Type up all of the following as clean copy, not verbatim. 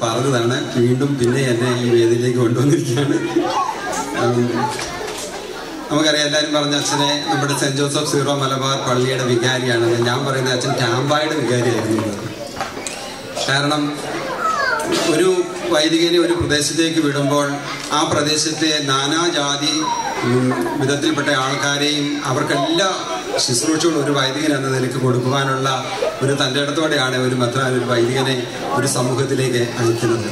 പറഞ്ഞതാണ് വീണ്ടും പിന്നെ എന്നെ ഈ വേദിയിലേക്ക് കൊണ്ടുവന്നിരിക്കുകയാണ്. നമുക്കറിയാം, എല്ലാവരും പറഞ്ഞ അച്ഛനെ നമ്മുടെ സെന്റ് ജോസഫ് സീറോ മലബാർ പള്ളിയുടെ വികാരിയാണെന്ന്. ഞാൻ പറയുന്നത് അച്ഛൻ ടാമ്പായുടെ വികാരിയായിരുന്നു. കാരണം ഒരു വൈദികനെ ഒരു പ്രദേശത്തേക്ക് വിടുമ്പോൾ ആ പ്രദേശത്തെ നാനാജാതി വിധത്തിൽപ്പെട്ട ആൾക്കാരെയും അവർക്കെല്ലാ ശുശ്രൂഷകളും ഒരു വൈദികൻ എന്ന നിലയ്ക്ക് കൊടുക്കുവാനുള്ള ഒരു തൻ്റെ ഇടത്തോടെയാണ് ഒരു മെത്രാൻ ഒരു വൈദികനെ ഒരു സമൂഹത്തിലേക്ക് അയക്കുന്നത്.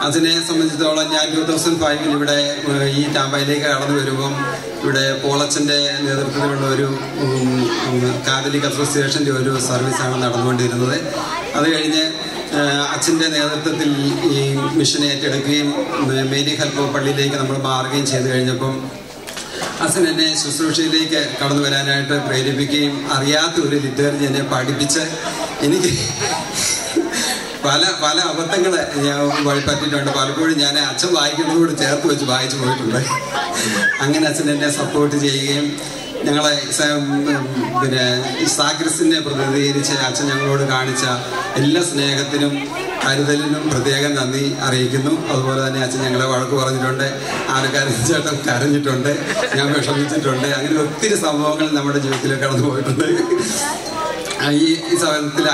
അതിനെ സംബന്ധിച്ചിടത്തോളം ഞാൻ 2005 ഇവിടെ ഈ ടാമ്പയിലേക്ക് കടന്നു വരുമ്പം ഇവിടെ പോളച്ചൻ്റെ നേതൃത്വത്തിലുള്ള ഒരു കാതലിക് അസോസിയേഷൻ്റെ ഒരു സർവീസാണ് നടന്നുകൊണ്ടിരുന്നത്. അത് കഴിഞ്ഞ് അച്ഛൻ്റെ നേതൃത്വത്തിൽ ഈ മിഷൻ ഏറ്റെടുക്കുകയും മേരി ഹെൽപ്പ് പള്ളിയിലേക്ക് നമ്മൾ മാറുകയും ചെയ്തു കഴിഞ്ഞപ്പം അച്ഛൻ എന്നെ ശുശ്രൂഷയിലേക്ക് കടന്നു വരാനായിട്ട് പ്രേരിപ്പിക്കുകയും അറിയാത്ത ഒരു ലിറ്റേർജി എന്നെ പഠിപ്പിച്ച് എനിക്ക് പല അബദ്ധങ്ങൾ ഞാൻ പറ്റിയിട്ടുണ്ട്. പലപ്പോഴും ഞാൻ അച്ഛൻ വായിക്കുന്നതോട് ചേർത്ത് വെച്ച് വായിച്ചു പോയിട്ടുണ്ട്. അങ്ങനെ അച്ഛൻ എന്നെ സപ്പോർട്ട് ചെയ്യുകയും ഞങ്ങളെ പിന്നെ സാക്രിസ്റ്റിനെ പ്രതിനിധീകരിച്ച് അച്ഛൻ ഞങ്ങളോട് കാണിച്ച എല്ലാ സ്നേഹത്തിനും കരുതലിനും പ്രത്യേകം നന്ദി അറിയിക്കുന്നു. അതുപോലെ തന്നെ അച്ഛൻ ഞങ്ങളെ വഴക്ക് പറഞ്ഞിട്ടുണ്ട്, ആൾക്കാരും കരഞ്ഞിട്ടുണ്ട്, ഞാൻ വിഷമിച്ചിട്ടുണ്ട്. അങ്ങനെ ഒത്തിരി സംഭവങ്ങൾ നമ്മുടെ ജീവിതത്തിൽ കടന്നു പോയിട്ടുണ്ട്. ഈ സമയത്തിൽ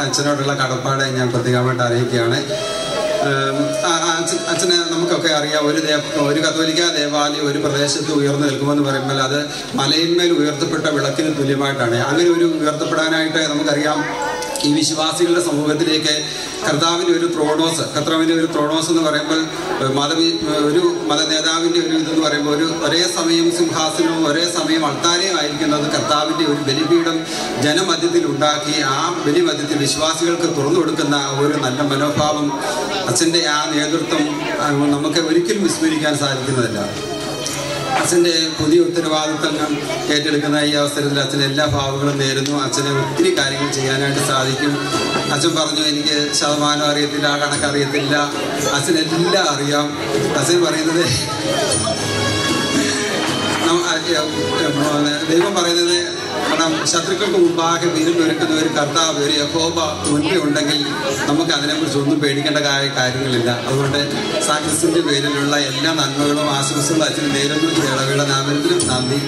അച്ഛനോടുള്ള കടപ്പാട് ഞാൻ പ്രത്യേകമായിട്ട് അറിയിക്കുകയാണ്. അച്ഛനെ നമുക്കൊക്കെ അറിയാം, ഒരു കത്തോലിക്ക ദേവാലയം ഒരു പ്രദേശത്ത് ഉയർന്നു നിൽക്കുമെന്ന് പറയുമ്പോൾ അത് മലയിന്മേൽ ഉയർത്തപ്പെട്ട വിളക്കിന് തുല്യമായിട്ടാണ്. അങ്ങനെ ഒരു ഉയർത്തപ്പെടാനായിട്ട് നമുക്കറിയാം, ഈ വിശ്വാസികളുടെ സമൂഹത്തിലേക്ക് കർത്താവിൻ്റെ ഒരു ത്രോണോസ് എന്ന് പറയുമ്പോൾ ഒരു മതനേതാവിൻ്റെ ഒരു ഇതെന്ന് പറയുമ്പോൾ ഒരേ സമയം സിംഹാസനവും ഒരേ സമയം അൾത്താരയും ആയിരിക്കുന്നത് കർത്താവിൻ്റെ ഒരു ബലിപീഠം ജനമധ്യത്തിൽ ഉണ്ടാക്കി ആ ബലിമധ്യത്തിൽ വിശ്വാസികൾക്ക് തുറന്നു കൊടുക്കുന്ന ഒരു നല്ല മനോഭാവം അച്ഛൻ്റെ ആ നേതൃത്വം നമുക്ക് ഒരിക്കലും വിസ്മരിക്കാൻ സാധിക്കുന്നതല്ല. അച്ഛൻ്റെ പുതിയ ഉത്തരവാദിത്തങ്ങൾ ഏറ്റെടുക്കുന്ന ഈ അവസരത്തിൽ അച്ഛൻ എല്ലാ ഭാവങ്ങളും നേരുന്നു. അച്ഛനെ ഒത്തിരി കാര്യങ്ങൾ ചെയ്യാനായിട്ട് സാധിക്കും. അച്ഛൻ പറഞ്ഞു, എനിക്ക് ശതമാനം അറിയത്തില്ല, ആ കണക്കറിയത്തില്ല, അച്ഛനെല്ലാം അറിയാം. അച്ഛൻ പറയുന്നത്, ദൈവം പറയുന്നത്, കാരണം ശത്രുക്കൾക്ക് മുമ്പാകെ വീരൊരുക്കുന്ന ഒരു കർത്താവ്, ഒരു യഹോവ മുൻപേ ഉണ്ടെങ്കിൽ നമുക്ക് അതിനെക്കുറിച്ച് ഒന്നും പേടിക്കേണ്ട കാര്യങ്ങളില്ല. അതുകൊണ്ട് സാക്രിസ്റ്റിൻ്റെ പേരിലുള്ള എല്ലാ നന്മകളും ആശംസകളും അച്ഛന് നേരുന്നു. ഇടവേള നാമത്തിലും നന്ദി.